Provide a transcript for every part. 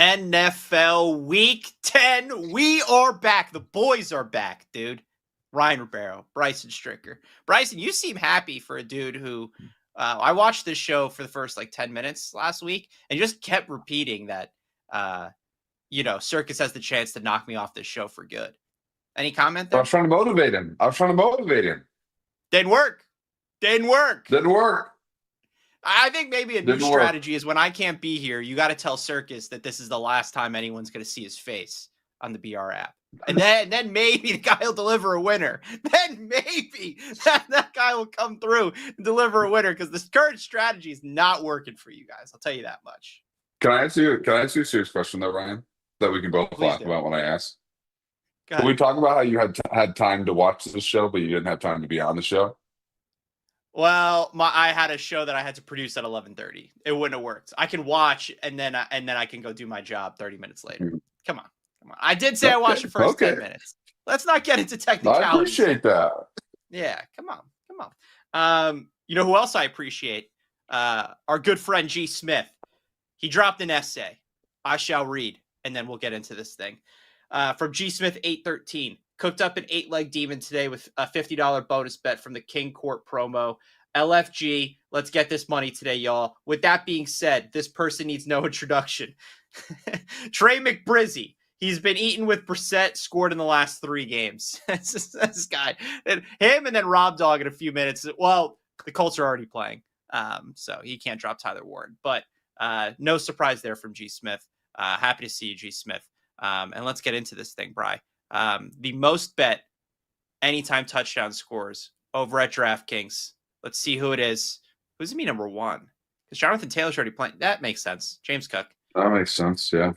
NFL Week 10. We are back. The boys are back, dude. Ryan Ribeiro, Bryson Stricker. Bryson, you seem happy for a dude who I watched this show for the first 10 minutes last week and just kept repeating that, Circus has the chance to knock me off this show for good. Any comment there? I was trying to motivate him. Didn't work. Didn't work. I think maybe a new strategy is when I can't be here, you got to tell Circus that this is the last time anyone's going to see his face on the BR app. And then maybe the guy will deliver a winner. Then maybe that guy will come through and deliver a winner because this current strategy is not working for you guys. I'll tell you that much. Can I ask you a serious question though, Ryan, that we can both laugh about when I ask? Can we talk about how you had time to watch this show, but you didn't have time to be on the show? Well, I had a show that I had to produce at 11:30. It wouldn't have worked. I can watch and then I can go do my job 30 minutes later. Come on. I did say I watched the first 10 minutes. Let's not get into technicalities. I appreciate that. Yeah, come on. You know who else I appreciate? Our good friend G. Smith. He dropped an essay. I shall read, and then we'll get into this thing. From G. Smith 813. Cooked up an 8-leg demon today with a $50 bonus bet from the King Court promo. LFG, let's get this money today, y'all. With that being said, this person needs no introduction. Trey McBrizzy. He's been eaten with Brissett, scored in the last 3 games. This guy. And him and then Rob Dog in a few minutes. Well, the Colts are already playing, so he can't drop Tyler Warren. But no surprise there from G. Smith. Happy to see you, G. Smith. And let's get into this thing, Bri. The most bet anytime touchdown scores over at DraftKings. Let's see who it is. Who's going to be number 1? Because Jonathan Taylor's already playing. That makes sense. James Cook. That makes sense, yeah.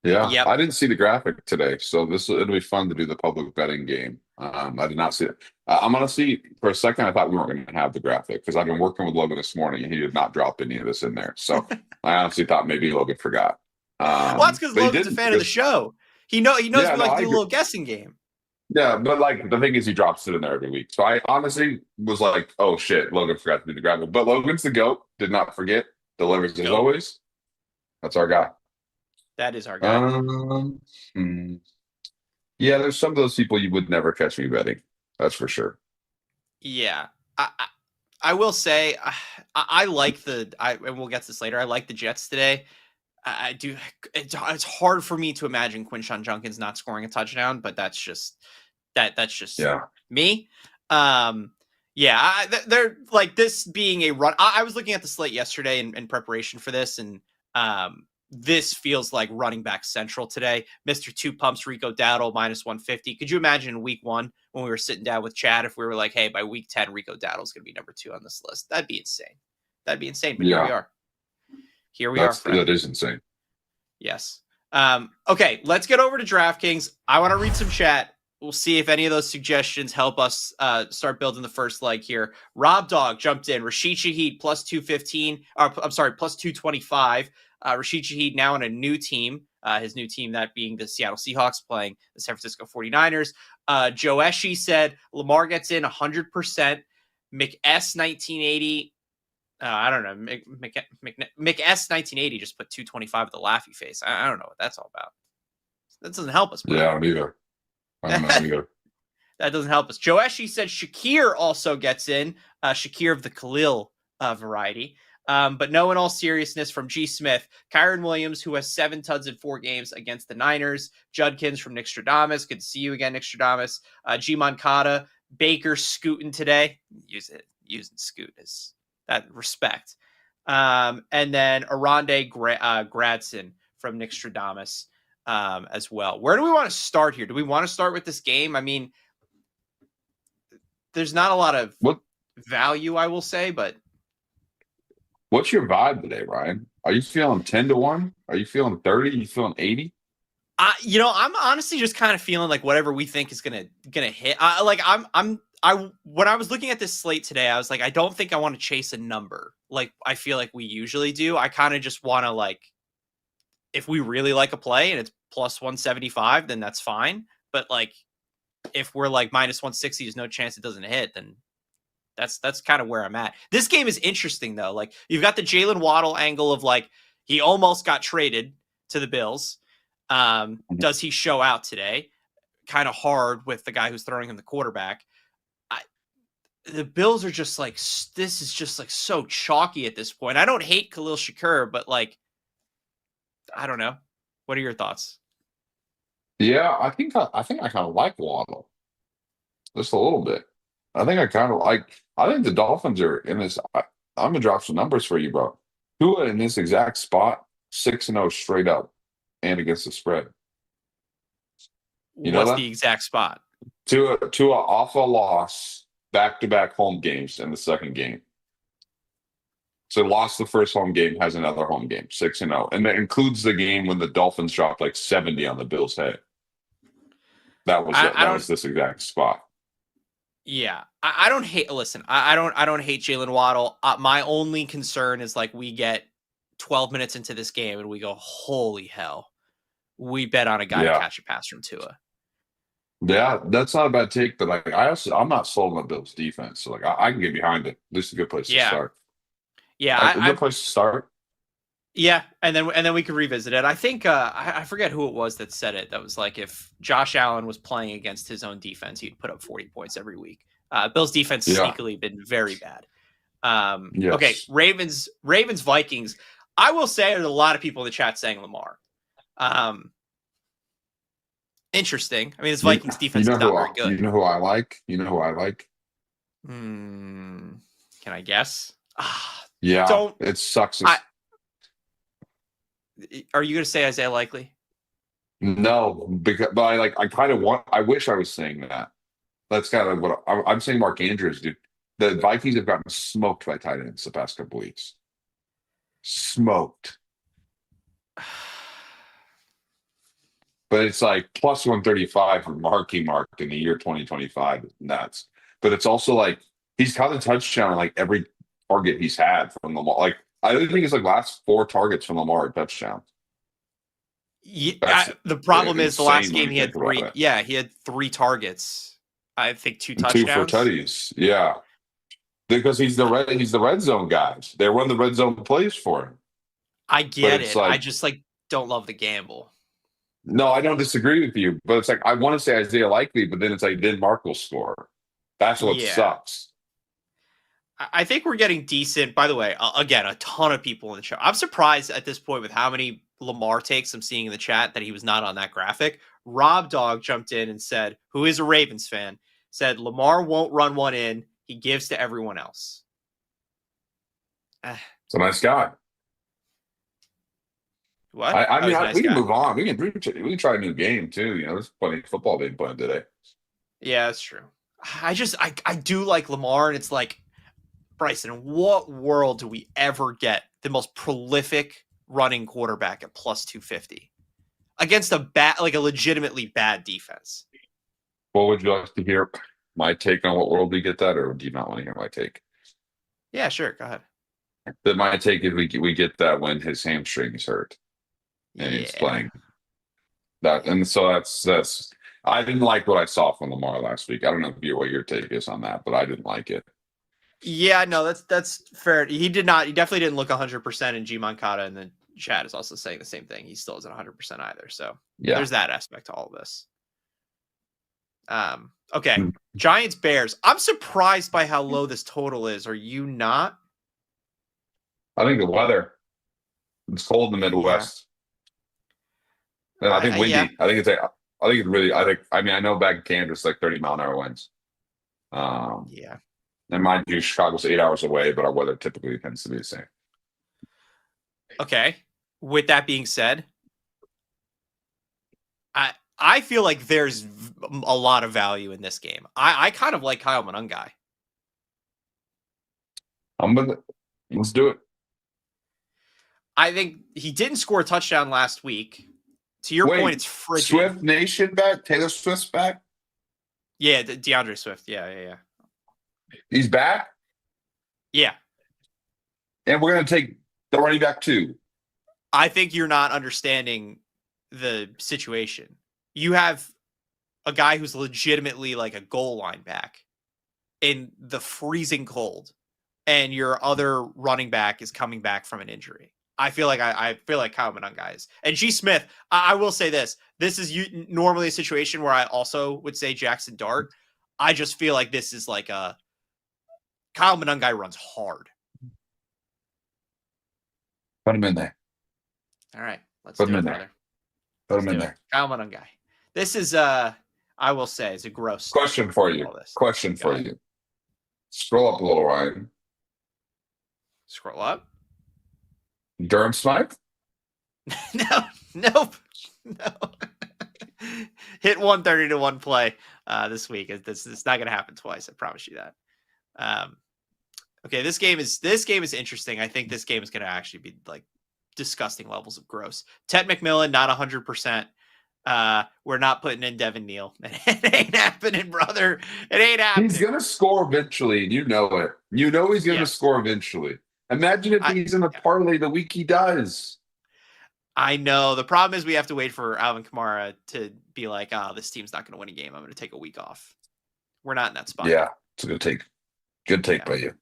Yeah, yep. I didn't see the graphic today, so it'll be fun to do the public betting game. I did not see it. I'm going to see, for a second, I thought we weren't going to have the graphic because I've been working with Logan this morning and he did not drop any of this in there. So I honestly thought maybe Logan forgot. Well, that's because Logan's a fan of the show. He knows we like to do a little guessing game. Yeah, but the thing is he drops it in there every week. So I honestly was like, oh shit, Logan forgot to do the graphic. But Logan's the GOAT, did not forget, delivers as always. That's our guy. That is our guy. Yeah, there's some of those people you would never catch me betting. That's for sure. Yeah. I will say I like and we'll get to this later. I like the Jets today. I do. It's hard for me to imagine Quinshon Judkins not scoring a touchdown, but that's just me. They're like this being a run. I was looking at the slate yesterday in preparation for this, and this feels like running back central today. Mr. Two Pumps Rico Dowdle minus 150. Could you imagine week 1 when we were sitting down with Chad if we were like, hey, by week 10, Rico Dowdle is going to be number 2 on this list? That'd be insane. But here we are. Here we are. That is insane. Yes. Okay, let's get over to DraftKings. I want to read some chat. We'll see if any of those suggestions help us start building the first leg here. Rob Dog jumped in. Rashid Shaheed plus 215. Plus 225. Rashid Shaheed now on a new team. His new team, that being the Seattle Seahawks playing the San Francisco 49ers. Joe Eschi said Lamar gets in 100%. McS 1980. I don't know. McS 1980 just put 225 with a laughy face. I don't know what that's all about. That doesn't help us. Bro. Yeah, me either. I don't know either. That doesn't help us. Joe Eschi said Shakir also gets in. Shakir of the Khalil variety. But no, in all seriousness, from G. Smith, Kyron Williams, who has 7 tuds in 4 games against the Niners. Judkins from Nick Stradamus. Good to see you again, Nick Stradamus. G. Moncada. Baker scooting today. Using scoot is that respect. And then Arande Gradson from Nick Stradamus as well. Where do we want to start here? Do we want to start with this game? I mean, there's not a lot of value, I will say, but what's your vibe today, Ryan? Are you feeling 10-1? Are you feeling 30? Are you feeling 80? I'm honestly just kind of feeling like whatever we think is gonna hit. When I was looking at this slate today, I was like, I don't think I want to chase a number like I feel like we usually do. I kind of just want to if we really like a play and it's plus 175, then that's fine. But if we're minus 160, there's no chance it doesn't hit, then that's kind of where I'm at. This game is interesting though. You've got the Jalen Waddle angle of he almost got traded to the Bills. Does he show out today? Kind of hard with the guy who's throwing him the quarterback. The Bills are just like, this is just like so chalky at this point. I don't hate Khalil Shakur, but like, I don't know. What are your thoughts? Yeah, I think I kind of like Waddle just a little bit. I think I kind of like. I think the Dolphins are in this. I'm gonna drop some numbers for you, bro. Tua in this exact spot, 6-0 straight up, and against the spread. You know What's that? the exact spot? Tua off a loss, back-to-back home games in the second game. So lost the first home game, has another home game, 6-0, and that includes the game when the Dolphins dropped like 70 on the Bills' head. That was this exact spot. Yeah, I don't hate. Listen, I don't hate Jalen Waddle. My only concern is like we get 12 minutes into this game and we go, holy hell, we bet on a guy to catch a pass from Tua. Yeah, that's not a bad take, but like I'm not sold on the Bills' defense, so like I can get behind it. This is a good place to start. Yeah, a good place to start. Yeah, and then we could revisit it. I think I forget who it was that said it. That was like if Josh Allen was playing against his own defense, he'd put up 40 points every week. Bill's defense sneakily been very bad. Yes. Okay, Ravens, Vikings. I will say there's a lot of people in the chat saying Lamar. Interesting. I mean, this Vikings defense is not very good. You know who I like? Can I guess? Yeah, it sucks. Are you going to say Isaiah Likely? No, but I kind of want. I wish I was saying that. That's kind of what I'm saying. Mark Andrews, dude. The Vikings have gotten smoked by tight ends the past couple weeks. Smoked. But it's like plus 135 for Marky Mark in the year 2025. Nuts. But it's also like he's caught a touchdown on like every target he's had from Lamar. Like I think it's like last 4 targets from Lamar are touchdowns. Yeah, the problem is the last game he had 3. Yeah, he had 3 targets. I think 2 touchdowns. 2 for tutties. Yeah, because he's the red zone guy. They run the red zone plays for him. I get it. I just like don't love the gamble. No, I don't disagree with you, but it's like I want to say Isaiah Likely, but then it's like then Mark will score. That's what sucks. I think we're getting decent. By the way, again, a ton of people in the show. I'm surprised at this point with how many Lamar takes I'm seeing in the chat that he was not on that graphic. Rob Dog jumped in and said, who is a Ravens fan, said Lamar won't run one in. He gives to everyone else. It's a nice guy. What? I mean, we can move on. We can try a new game too. You know, there's plenty of football being played today. Yeah, that's true. I do like Lamar, and it's like, Bryson, in what world do we ever get the most prolific running quarterback at plus 250 against a legitimately bad defense? What would you like to hear? My take on what world we get that, or do you not want to hear my take? Yeah, sure. Go ahead. That my take is we get that when his hamstring is hurt and he's playing that, and so that's. I didn't like what I saw from Lamar last week. I don't know what your take is on that, but I didn't like it. Yeah, no, that's fair. He definitely didn't look 100%, and G Moncada in the chat is also saying the same thing. He still isn't 100% either. So there's that aspect to all of this. Okay. Giants Bears. I'm surprised by how low this total is. Are you not? I think the weather. It's cold in the Midwest. Yeah. And I think windy. Yeah. I think it's really. I mean, I know back in Kansas, like 30-mile-an-hour winds. Yeah. And mind you, Chicago's 8 hours away, but our weather typically tends to be the same. Okay. With that being said, I feel like there's a lot of value in this game. I kind of like Kyle Monangai. Let's do it. I think he didn't score a touchdown last week. To your point, it's frigid. Swift Nation back? Taylor Swift's back? Yeah, DeAndre Swift. Yeah. He's back? Yeah. And we're going to take the running back too. I think you're not understanding the situation. You have a guy who's legitimately like a goal line back in the freezing cold, and your other running back is coming back from an injury. I feel like Kyle Monangai is. And G. Smith, I will say this. This is normally a situation where I also would say Jackson Dart. I just feel like this is like a Kyle Monangai runs hard. Put him in there. All right. Let's Put do him it, in brother. there. Put him in there. Kyle Monangai. This is, I will say, is a gross. Question for you. Question for you. Scroll up a little, Ryan. Scroll up. Durham Smythe? Nope. Hit 130 to one play this week. It's not going to happen twice. I promise you that. Okay, this game is interesting. I think this game is going to actually be like disgusting levels of gross. Ted McMillan, not 100%. We're not putting in Devin Neal. It ain't happening, brother. It ain't happening. He's going to score eventually, and you know it. You know he's going to score eventually. Imagine if he's in a parlay the week he does. I know. The problem is we have to wait for Alvin Kamara to be like, oh, this team's not going to win a game. I'm going to take a week off. We're not in that spot. Yeah, it's a good take. Good take by you.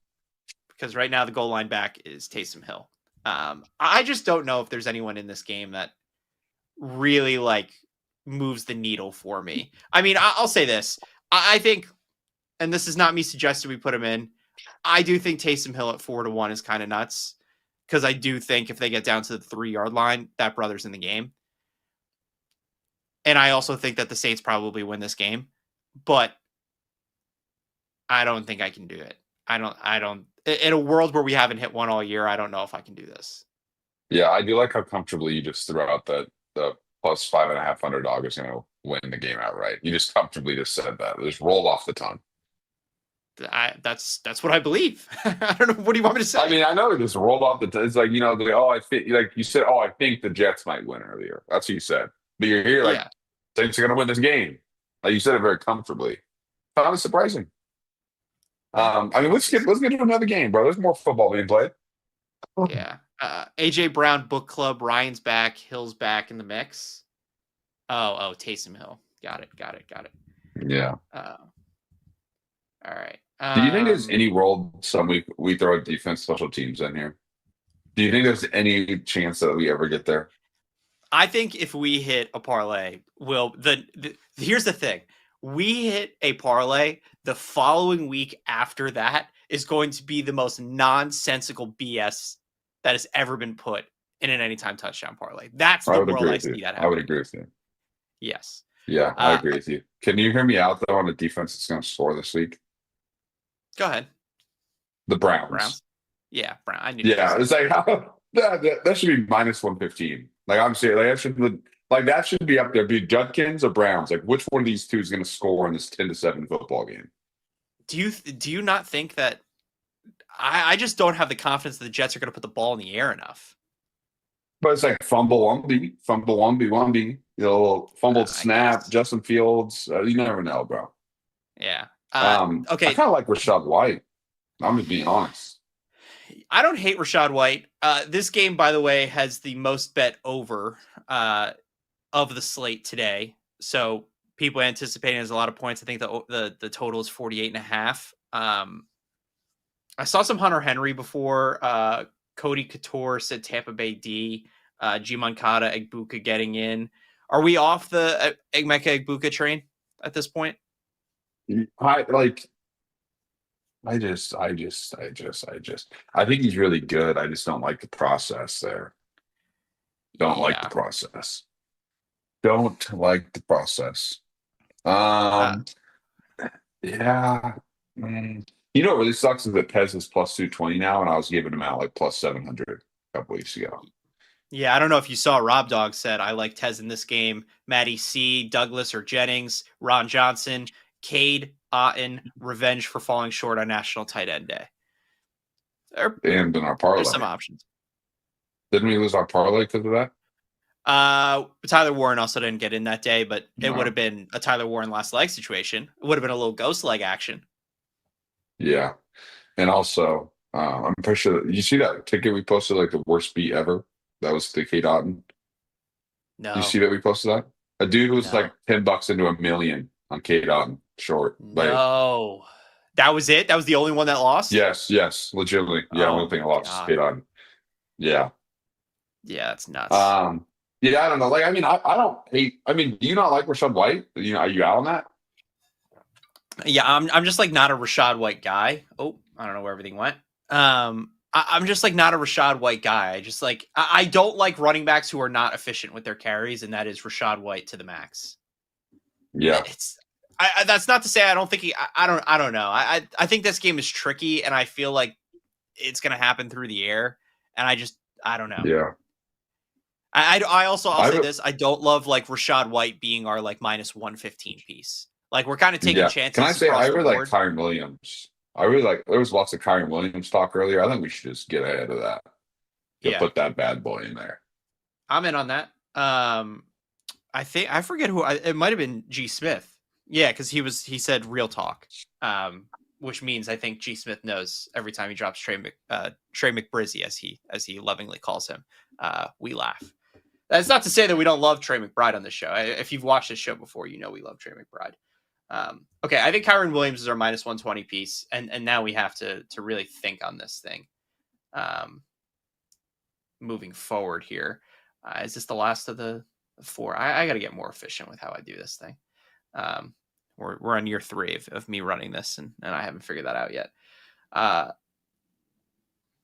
Because right now the goal line back is Taysom Hill. I just don't know if there's anyone in this game that really like moves the needle for me. I mean, I'll say this. I think, and this is not me suggesting we put him in, I do think Taysom Hill at 4-1 is kind of nuts. Because I do think if they get down to the 3-yard line, that brother's in the game. And I also think that the Saints probably win this game. But I don't think I can do it. I don't. In a world where we haven't hit one all year, I don't know if I can do this. Yeah, I do like how comfortably you just threw out the plus 5.5 underdog is going to win the game outright. You just comfortably just said that. It just rolled off the tongue. That's what I believe. I don't know. What do you want me to say? I mean, I know it just rolled off the tongue. It's like, I think, like you said, I think the Jets might win earlier. That's what you said. But you're here like, Saints are going to win this game. Like you said it very comfortably. Kind of surprising. I mean, let's get to another game, bro. There's more football being played. Yeah. AJ Brown book club. Ryan's back. Hill's back in the mix. Oh, Taysom Hill. Got it. Yeah. All right. Do you think there's any role some we throw defense special teams in here? Do you think there's any chance that we ever get there? I think if we hit a parlay, here's the thing. We hit a parlay, the following week after that is going to be the most nonsensical BS that has ever been put in an anytime touchdown parlay. That's the world I see that happening. I would agree with you. Yes. Yeah, I agree with you. Can you hear me out, though, on the defense that's going to score this week? Go ahead. The Browns. Yeah, Brown. I knew. Yeah, it's like that should be minus 115. Like I'm serious. That should be up there. Be Judkins or Browns. Like which one of these two is going to score in this 10-7 football game? Do you not think that? I just don't have the confidence that the Jets are going to put the ball in the air enough. But it's like fumble 1B. Fumbled snap. Justin Fields. You never know, bro. Yeah. Okay. I kind of like Rachaad White. I'm just being honest. I don't hate Rachaad White. This game, by the way, has the most bet over of the slate today. So people anticipating there's a lot of points. I think the total is 48.5. I saw some Hunter Henry before. Cody Couture said Tampa Bay D. G. Moncada, Egbuka getting in. Are we off the Emeka Egbuka train at this point? I think he's really good. I just don't like the process there. Don't like the process. Yeah. You know what really sucks is that Pez is plus 220 now, and I was giving him out like plus 700 a couple weeks ago. Yeah, I don't know if you saw Rob Dog said, I like Tez in this game. Matty C, Douglas or Jennings, Ron Johnson, Cade, Otten, revenge for falling short on National Tight End Day. And in our parlay. There's some options. Didn't we lose our parlay because of that? Tyler Warren also didn't get in that day, but it would have been a Tyler Warren last leg situation. It would have been a little ghost leg action. Yeah. And also, I'm pretty sure you see that ticket we posted, like the worst beat ever. That was the Cade Otten. No. You see that we posted that? A dude was like $10 into $1 million on Cade Otten short. No. That was it? That was the only one that lost? Yes. Legitimately. Yeah, only thing I lost is Cade Otten. Yeah. Yeah, that's nuts. Yeah, I don't know. Like, I mean, I don't hate. I mean, do you not like Rashad White? You know, are you out on that? Yeah, I'm just like not a Rashad White guy. Oh, I don't know where everything went. I'm just like not a Rashad White guy. I just like I don't like running backs who are not efficient with their carries, and that is Rashad White to the max. Yeah, It's that's not to say I don't think I don't know. I think this game is tricky, and I feel like it's gonna happen through the air, and I don't know. yeah. I also I'll I say would, this: I don't love like Rashad White being our like minus 115 piece. Like we're kind of taking yeah. Can I chances say I across the really like board. Kyron Williams? I really like. There was lots of Kyron Williams talk earlier. I think we should just get ahead of that. To Yeah, put that bad boy in there. I'm in on that. I think I forget who it might have been G Smith. Yeah, because he said real talk, which means I think G Smith knows every time he drops Trey McBrizzy as he lovingly calls him. We laugh. That's not to say that we don't love Trey McBride on this show. If you've watched this show before, you know we love Trey McBride. Okay, I think Kyron Williams is our minus 120 piece, and now we have to really think on this thing. Moving forward here, is this the last of the four? I got to get more efficient with how I do this thing. We're on year 3 of me running this, and I haven't figured that out yet.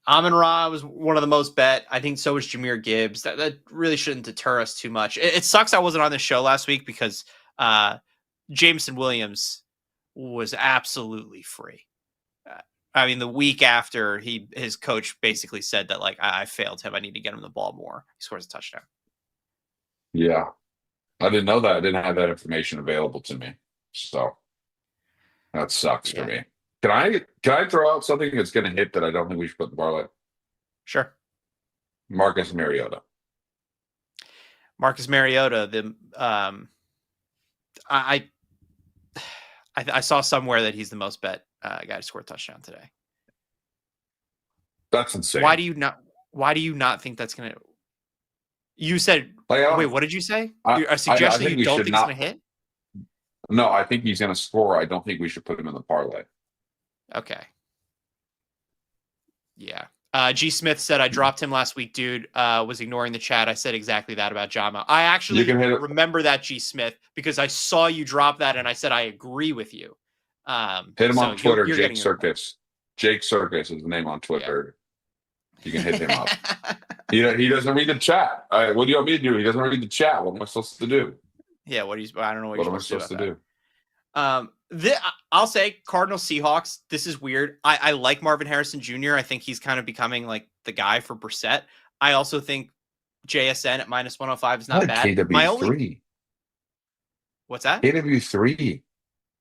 Amon-Ra was one of the most bet. I think so was Jahmyr Gibbs. That really shouldn't deter us too much. It sucks I wasn't on this show last week because Jameson Williams was absolutely free. I mean, the week after his coach basically said that like I failed him. I need to get him the ball more. He scores a touchdown. Yeah, I didn't know that. I didn't have that information available to me, so that sucks for Yeah, me. Can I throw out something that's going to hit that I don't think we should put in the parlay? sure. Marcus Mariota. Marcus Mariota. I saw somewhere that he's the most bet guy to score a touchdown today. That's insane. Why do you not think that's gonna? You said wait. What did you say? A suggestion you don't think is gonna hit? No, I think he's going to score. I don't think we should put him in the parlay. Okay. Yeah. G Smith said I dropped him last week, dude. Was ignoring the chat. I said exactly that about Jama. I actually remember that, G Smith, because I saw you drop that and I said I agree with you. Hit him on Twitter, Jake Circus. Jake Circus is the name on Twitter. Yeah. You can hit him up. He doesn't read the chat. What do you want me to do? He doesn't read the chat. What am I supposed to do? Yeah, I don't know what you're supposed to do. I'll say Cardinals Seahawks. This is weird. I like Marvin Harrison Jr. I think he's kind of becoming like the guy for Brissett. I also think JSN at minus 105 is not bad. KW3. What's that? KW3.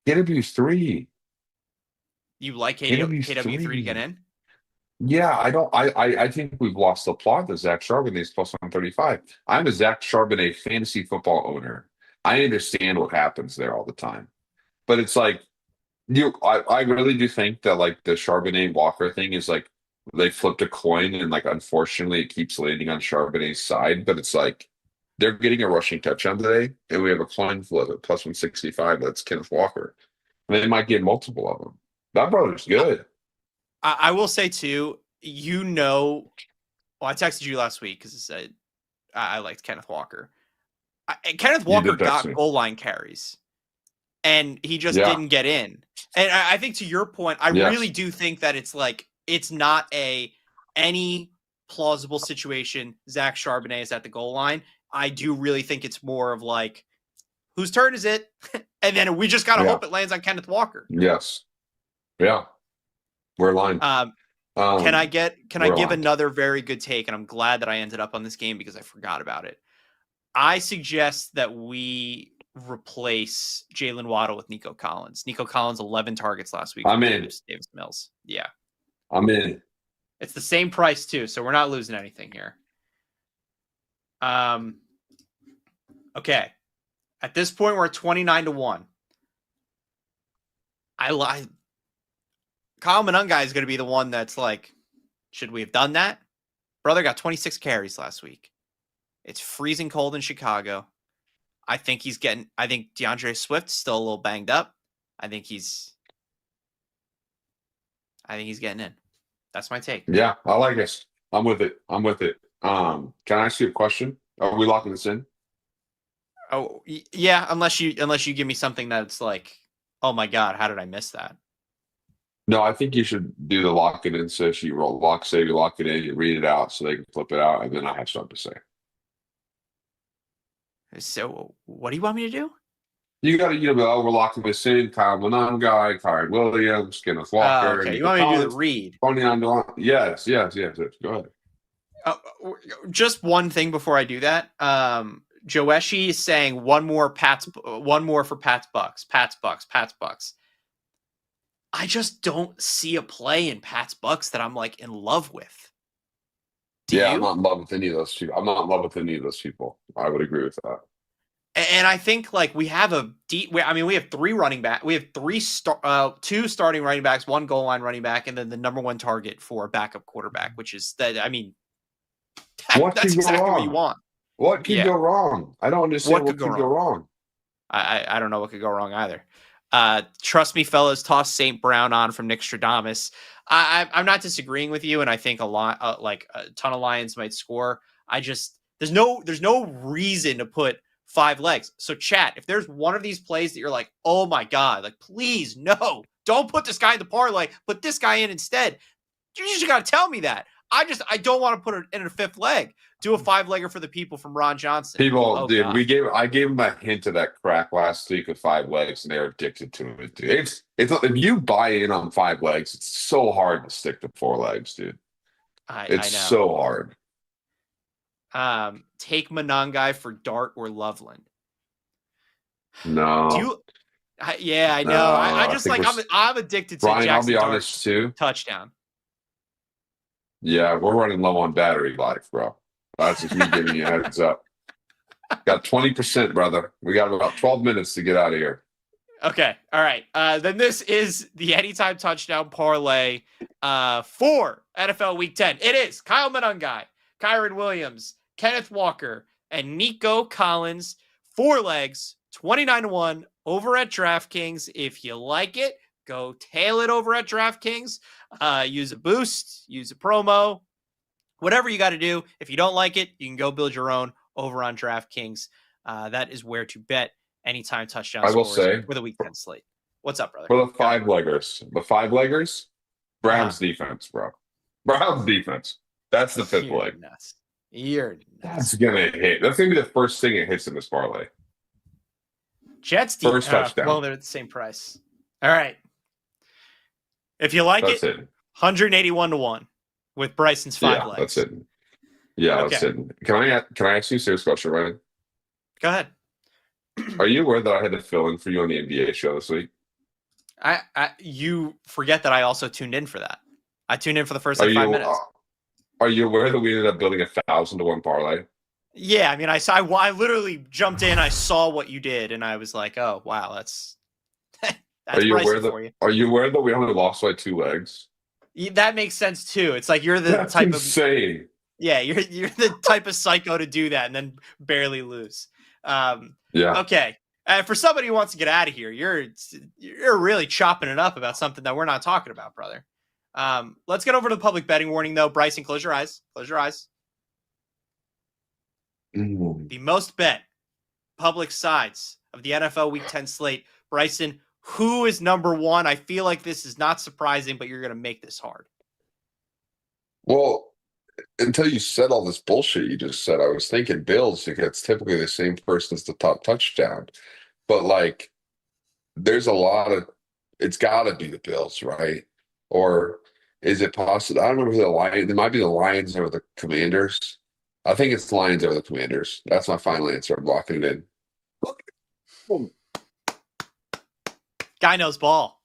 KW3. You like KW3 to get in? Yeah, I think we've lost the plot to Zach Charbonnet's plus 135. I'm a Zach Charbonnet fantasy football owner. I understand what happens there all the time. But it's like I really do think that like the Charbonnet Walker thing is like they flipped a coin and like unfortunately it keeps landing on Charbonnet's side, but it's like they're getting a rushing touchdown today, and we have a coin flip at plus 165. That's Kenneth Walker. And they might get multiple of them. That brother's good. I will say too, well, I texted you last week because I said I liked Kenneth Walker. Kenneth Walker got goal line carries, and he just didn't get in. And I think to your point, I really do think that it's not any plausible situation. Zach Charbonnet is at the goal line. I do really think it's more of like, whose turn is it? And then we just gotta hope it lands on Kenneth Walker. Yes. Yeah. We're aligned. Can I give another very good take? And I'm glad that I ended up on this game because I forgot about it. I suggest that we replace Jalen Waddle with Nico Collins. Nico Collins, 11 targets last week. I'm in. Davis Mills. Yeah. I'm in. It's the same price too, so we're not losing anything here. Okay. At this point, we're at 29-1. I lied. Kyle Monungai is going to be the one that's like, should we have done that? Brother got 26 carries last week. It's freezing cold in Chicago. I think DeAndre Swift's still a little banged up. I think he's getting in. That's my take. Yeah, I like it. I'm with it. Can I ask you a question? Are we locking this in? Oh, yeah. Unless you give me something that's like, oh my god, how did I miss that? No, I think you should do the lock it in. So you roll lock, save, you lock it in, you read it out so they can flip it out, and then I have something to say. So, what do you want me to do? You got to, we're locking this in. Kyle Monangai, Kyrie Williams, Kenneth Walker, Okay. You Nico want me to do the Collins, read? Tony Andolon. Yes. Go ahead. Just one thing before I do that. Joeshi is saying one more for Pat's Bucks. Pat's Bucks. I just don't see a play in Pat's Bucks that I'm like in love with. Do you? I'm not in love with any of those people. I'm not in love with any of those people. I would agree with that. And I think like we have we have three running back. We have two starting running backs, one goal line running back, and then the number one target for a backup quarterback, which is that. I mean, that's exactly what you want. What could go wrong? I don't understand what could go wrong. I don't know what could go wrong either. Trust me, fellas, toss St. Brown on from Nick Stradamus. I'm not disagreeing with you, and I think a ton of Lions might score. There's no reason to put 5 legs. So chat, if there's one of these plays that you're like, oh my god, like please no, don't put this guy in the parlay, put this guy in instead. You just gotta tell me that. I don't want to put it in a 5th leg. Do a 5-legger for the people from Ron Johnson. I gave him a hint of that crack last week with 5 legs, and they're addicted to it, dude. It's if you buy in on 5 legs, it's so hard to stick to 4 legs, dude. It's so hard. Take Monangai for Dart or Loveland. No. I know. No, I just like I'm addicted to Brian, Jackson I'll be honest too. Touchdown. Yeah, we're running low on battery life, bro. That's just me giving you a heads up. Got 20%, brother. We got about 12 minutes to get out of here. Okay. All right. Then this is the anytime touchdown parlay for NFL Week 10. It is Kyle Monangai, Kyron Williams, Kenneth Walker, and Nico Collins. 4 legs, 29-1 over at DraftKings. If you like it, go tail it over at DraftKings. Use a boost, use a promo, whatever you got to do. If you don't like it, you can go build your own over on DraftKings. That is where to bet anytime touchdown I will say for the Week 10 slate. What's up, brother? For the 5-leggers, Browns defense, bro. Browns defense. That's the 5th leg. Nuts. You're nuts. That's gonna hit. That's gonna be the first thing it hits in this parlay. Jets first touchdown. Well, they're at the same price. All right. If you like it, 181-1 with Bryson's 5 legs. That's it. Yeah, okay. That's it. Can I ask you a serious question, Ryan? Go ahead. Are you aware that I had to fill in for you on the NBA show this week? You forget that I also tuned in for that. I tuned in for the first 5 minutes. Are you aware that we ended up building 1,000-1 parlay? Yeah, I mean, I literally jumped in, I saw what you did, and I was like, oh wow, that's are you aware that we only lost by 2 legs? That makes sense too. It's like you're the type insane. Of yeah, you're the type of psycho to do that and then barely lose. Yeah. Okay. For somebody who wants to get out of here, you're really chopping it up about something that we're not talking about, brother. Let's get over to the public betting warning, though. Bryson, close your eyes. Close your eyes. The most bet public sides of the NFL Week 10 slate. Bryson, who is number 1? I feel like this is not surprising, but you're going to make this hard. Well, until you said all this bullshit you just said, I was thinking Bills because it's typically the same person as the top touchdown. But, like, there's a lot of – it's got to be the Bills, right? Or is it possible? I don't remember who the Lions – it might be the Lions or the Commanders. I think it's Lions over the Commanders. That's my final answer. I'm locking it in. Guy knows ball.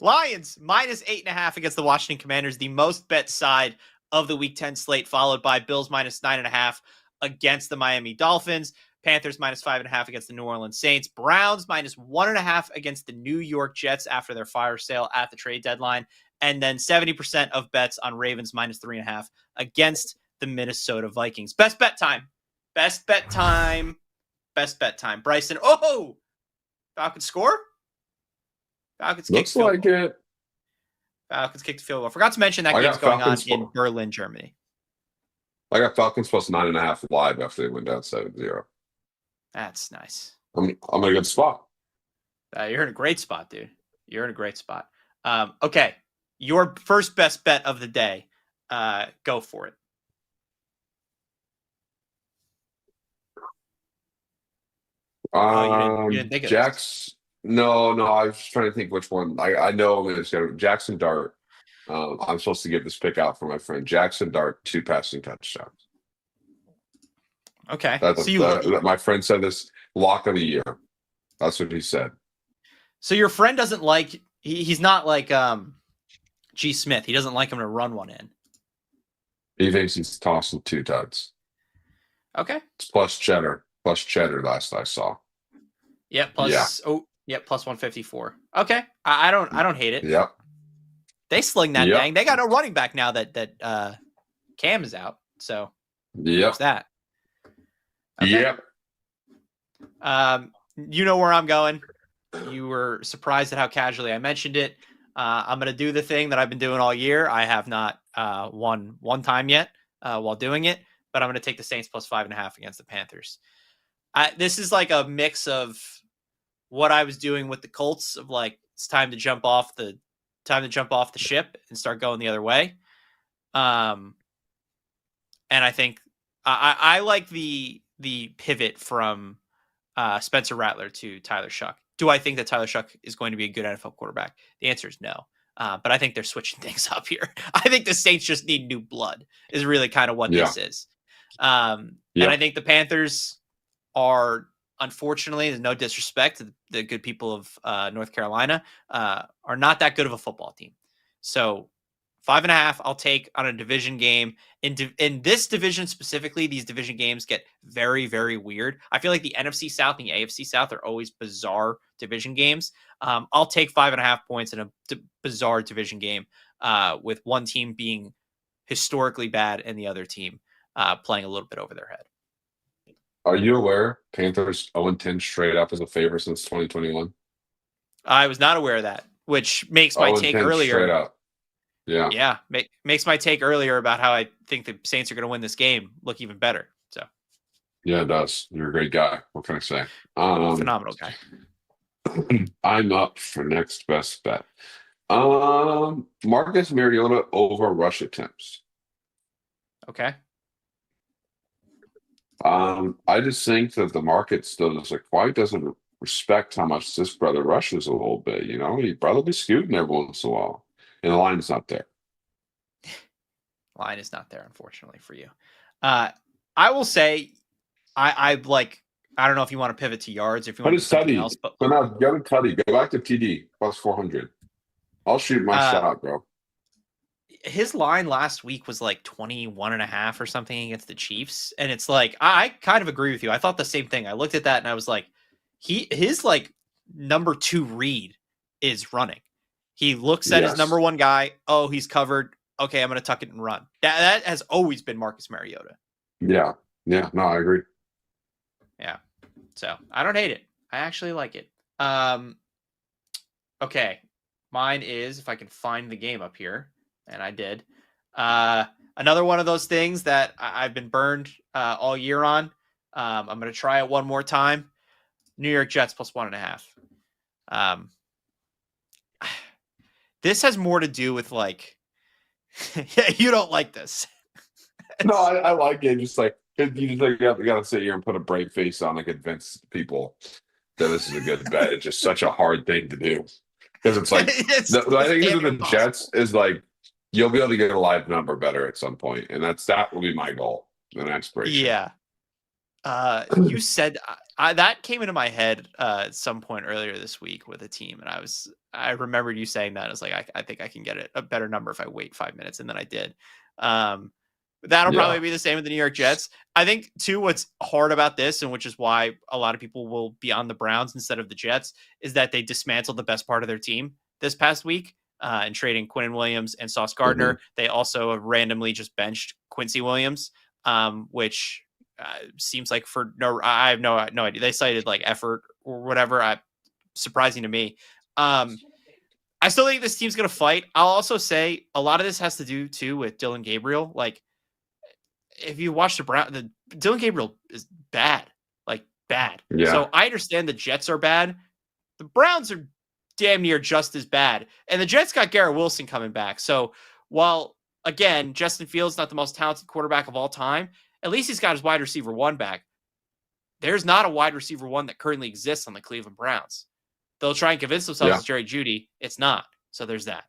Lions minus 8.5 against the Washington Commanders, the most bet side of the Week 10 slate, followed by Bills minus 9.5 against the Miami Dolphins. Panthers minus 5.5 against the New Orleans Saints. Browns minus 1.5 against the New York Jets after their fire sale at the trade deadline. And then 70% of bets on Ravens minus 3.5 against the Minnesota Vikings. Best bet time. Bryson. Oh, Falcons score? Falcons kick Looks like it. Falcons kicked the field goal. Forgot to mention that game's going on in Berlin, Germany. I got Falcons plus 9.5 live after they went down 7-0. That's nice. I'm in a good spot. You're in a great spot, dude. You're in a great spot. Okay, your first best bet of the day. Go for it. You didn't think of this. No, I was just trying to think which one. I know I'm going to say Jackson Dart. I'm supposed to give this pick out for my friend Jackson Dart, 2 passing touchdowns. Okay, my friend said this lock of the year. That's what he said. So your friend doesn't like. He's not like G. Smith. He doesn't like him to run one in. He thinks he's tossing 2 tuds. Okay. It's plus cheddar last I saw. Yeah, plus 154. Okay. I don't hate it. Yep. They sling that thing. They got no running back now that Cam is out. So there's that. Okay. Yep. You know where I'm going. You were surprised at how casually I mentioned it. I'm going to do the thing that I've been doing all year. I have not won one time yet while doing it, but I'm going to take the Saints plus 5.5 against the Panthers. This is like a mix of what I was doing with the Colts of like, it's time to jump off the ship and start going the other way. And I think I like the pivot from Spencer Rattler to Tyler Shuck. Do I think that Tyler Shuck is going to be a good NFL quarterback? The answer is no. But I think they're switching things up here. I think the Saints just need new blood is really kind of what this is. And I think the Panthers are, unfortunately, there's no disrespect to the good people of North Carolina, are not that good of a football team. So 5.5, I'll take on a division game. In this division specifically, these division games get very, very weird. I feel like the NFC South and the AFC South are always bizarre division games. I'll take 5.5 points in a bizarre division game with one team being historically bad and the other team playing a little bit over their head. Are you aware Panthers 0-10 straight up as a favorite since 2021? I was not aware of that, which makes my take earlier. Straight up. Yeah. Makes my take earlier about how I think the Saints are going to win this game look even better. So, yeah, it does. You're a great guy. What can I say? Phenomenal guy. I'm up for next best bet. Marcus Mariota over rush attempts. Okay. I just think that the market still just quite doesn't respect how much this brother rushes a little bit. You know, he probably be scooting every once in a while. And the line is not there. Line is not there, unfortunately, for you. I will say, I don't know if you want to pivot to yards, if you want to do something else. But now, go to Tutty. Go back to TD, plus 400. I'll shoot my shot, bro. His line last week was like 21.5 or something against the Chiefs. And it's like, I kind of agree with you. I thought the same thing. I looked at that and I was like, his like number 2 read is running. He looks at his number 1 guy. Oh, he's covered. Okay, I'm going to tuck it and run. That has always been Marcus Mariota. Yeah. No, I agree. Yeah. So I don't hate it. I actually like it. Okay. Mine is, if I can find the game up here, and I did. Another one of those things that I've been burned all year on. I'm going to try it one more time. New York Jets plus 1.5. This has more to do with like, yeah, you don't like this. No, I like it. Just like, you got to sit here and put a brave face on to convince people that this is a good bet. It's just such a hard thing to do. Because it's like, I think the Jets is like, you'll be able to get a live number better at some point. And that will be my goal, an aspiration. Yeah. You said that came into my head at some point earlier this week with a team, and I remembered you saying that. I was like, I think I can get a better number if I wait 5 minutes, and then I did. That'll probably be the same with the New York Jets. I think too, what's hard about this, and which is why a lot of people will be on the Browns instead of the Jets, is that they dismantled the best part of their team this past week in trading Quinnen Williams and Sauce Gardner. They also have randomly just benched Quincy Williams, which seems like I have no idea. They cited like effort or whatever. Surprising to me. I still think this team's going to fight. I'll also say a lot of this has to do too with Dylan Gabriel. Like, if you watch the Dylan Gabriel is bad, like bad. Yeah. So I understand the Jets are bad. The Browns are damn near just as bad. And the Jets got Garrett Wilson coming back. So while, again, Justin Fields not the most talented quarterback of all time, at least he's got his wide receiver one back. There's not a wide receiver one that currently exists on the Cleveland Browns. They'll try and convince themselves it's Jerry Jeudy. It's not. So there's that.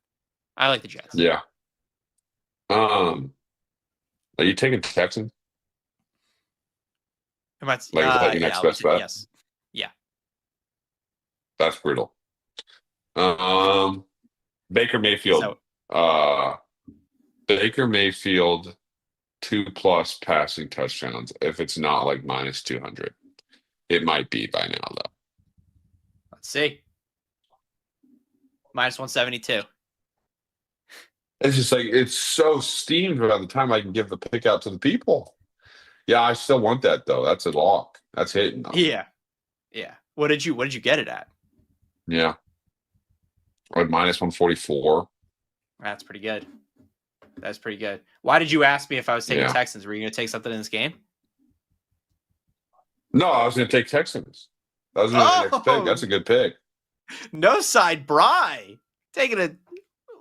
I like the Jets. Yeah. Are you taking Texans? Is that your next best bet? Yes. Yeah. That's brutal. Baker Mayfield. Baker Mayfield 2+ passing touchdowns. If it's not like minus 200, it might be by now though. Let's see. Minus 172. It's just like it's so steamed by the time I can give the pick out to the people. Yeah, I still want that though. That's a lock. That's hitting though. Yeah. What did you get it at? Yeah. Or minus 144. That's pretty good. That's pretty good. Why did you ask me if I was taking Yeah. Texans? Were you going to take something in this game? No, I was going to take Texans. That was my next pick. That's a good pick. No side, Bry. Taking a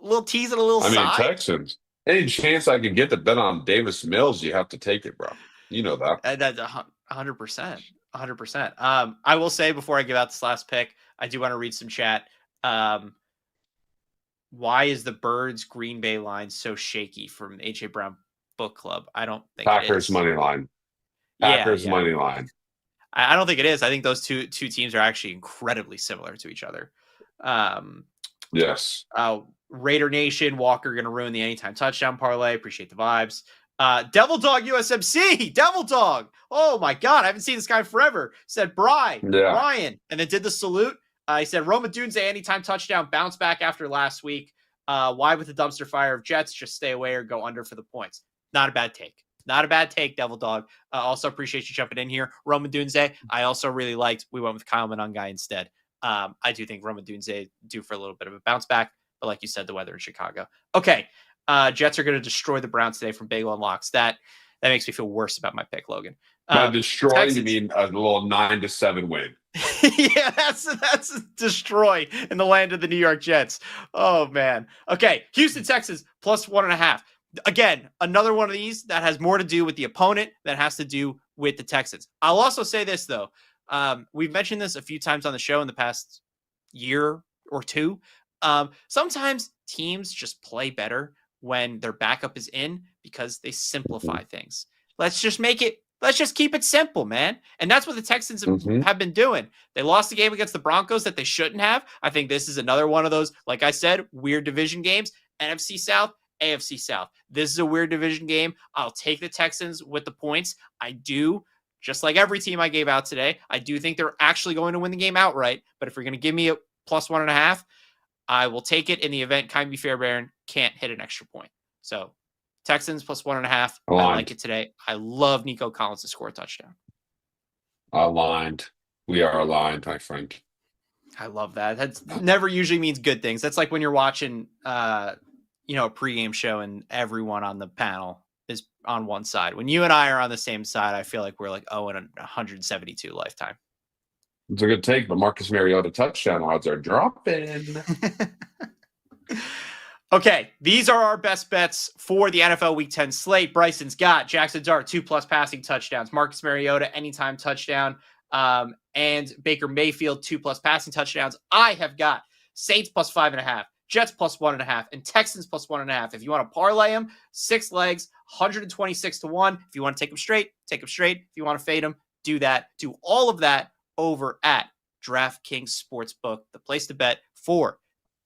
little tease and a little side. I mean, Texans. Any chance I can get to bet on Davis Mills, you have to take it, bro. You know that. That's 100%. 100%. I will say before I give out this last pick, I do want to read some chat. Why is the Birds Green Bay line so shaky from AJ Brown Book Club? I don't think Packers money line. Packers money line. I don't think it is. I think those two teams are actually incredibly similar to each other. Yes. Raider Nation, Walker going to ruin the anytime touchdown parlay. Appreciate the vibes. Devil Dog USMC, Devil Dog. Oh my God, I haven't seen this guy forever. Said Brian, and then did the salute. He said Roma Dunze anytime touchdown, bounce back after last week. Why with the dumpster fire of Jets? Just stay away or go under for the points. Not a bad take. Not a bad take, Devil Dog. Also appreciate you jumping in here. Roma Dunze, I also really liked. We went with Kyle Monangai instead. I do think Roma Dunze due for a little bit of a bounce back, but like you said, the weather in Chicago. Okay, Jets are going to destroy the Browns today from Bagel and Locks. That makes me feel worse about my pick, Logan. By destroy, Texans. You mean a little 9-7 win? Yeah, that's destroy in the land of the New York Jets. Oh man. Okay, Houston Texans plus 1.5. Again, another one of these that has more to do with the opponent than has to do with the Texans. I'll also say this though. We've mentioned this a few times on the show in the past year or two. Sometimes teams just play better when their backup is in because they simplify things. Let's just keep it simple, man. And that's what the Texans have been doing. They lost the game against the Broncos that they shouldn't have. I think this is another one of those, like I said, weird division games. NFC South, AFC South. This is a weird division game. I'll take the Texans with the points. I do, just like every team I gave out today, I do think they're actually going to win the game outright. But if you're going to give me a plus 1.5, I will take it in the event Kyrie Fairbairn can't hit an extra point. So Texans plus 1.5. I like it today. I love Nico Collins to score a touchdown. Aligned. We are aligned, my friend. I love that. That's never usually means good things. That's like when you're watching, a pregame show and everyone on the panel is on one side. When you and I are on the same side, I feel like we're like 172 lifetime. It's a good take, but Marcus Mariota touchdown odds are dropping. Okay, these are our best bets for the NFL Week 10 slate. Bryson's got Jackson Dart 2+ passing touchdowns, Marcus Mariota anytime touchdown, and Baker Mayfield 2+ passing touchdowns. I have got Saints plus 5.5, Jets plus 1.5, and Texans plus 1.5. If you want to parlay them, 6 legs, 126 to 1. If you want to take them straight, take them straight. If you want to fade them, do that. Do all of that over at DraftKings Sportsbook, the place to bet for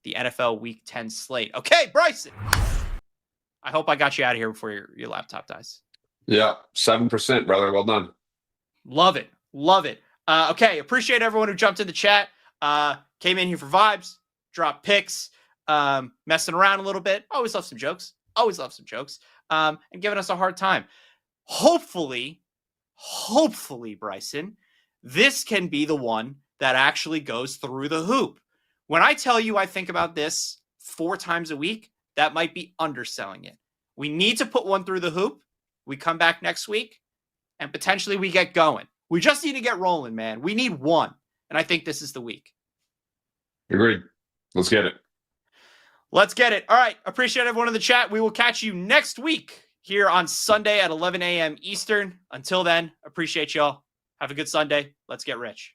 the NFL Week 10 slate. Okay, Bryson. I hope I got you out of here before your laptop dies. Yeah, 7%, brother. Well done. Love it. Love it. Okay, appreciate everyone who jumped in the chat. Came in here for vibes, dropped picks, messing around a little bit. Always love some jokes. And giving us a hard time. Hopefully, Bryson, this can be the one that actually goes through the hoop. When I tell you I think about this 4 times a week, that might be underselling it. We need to put one through the hoop. We come back next week and potentially we get going. We just need to get rolling, man. We need one. And I think this is the week. Agreed. Let's get it. Let's get it. All right. Appreciate everyone in the chat. We will catch you next week here on Sunday at 11 a.m. Eastern. Until then, appreciate y'all. Have a good Sunday. Let's get rich.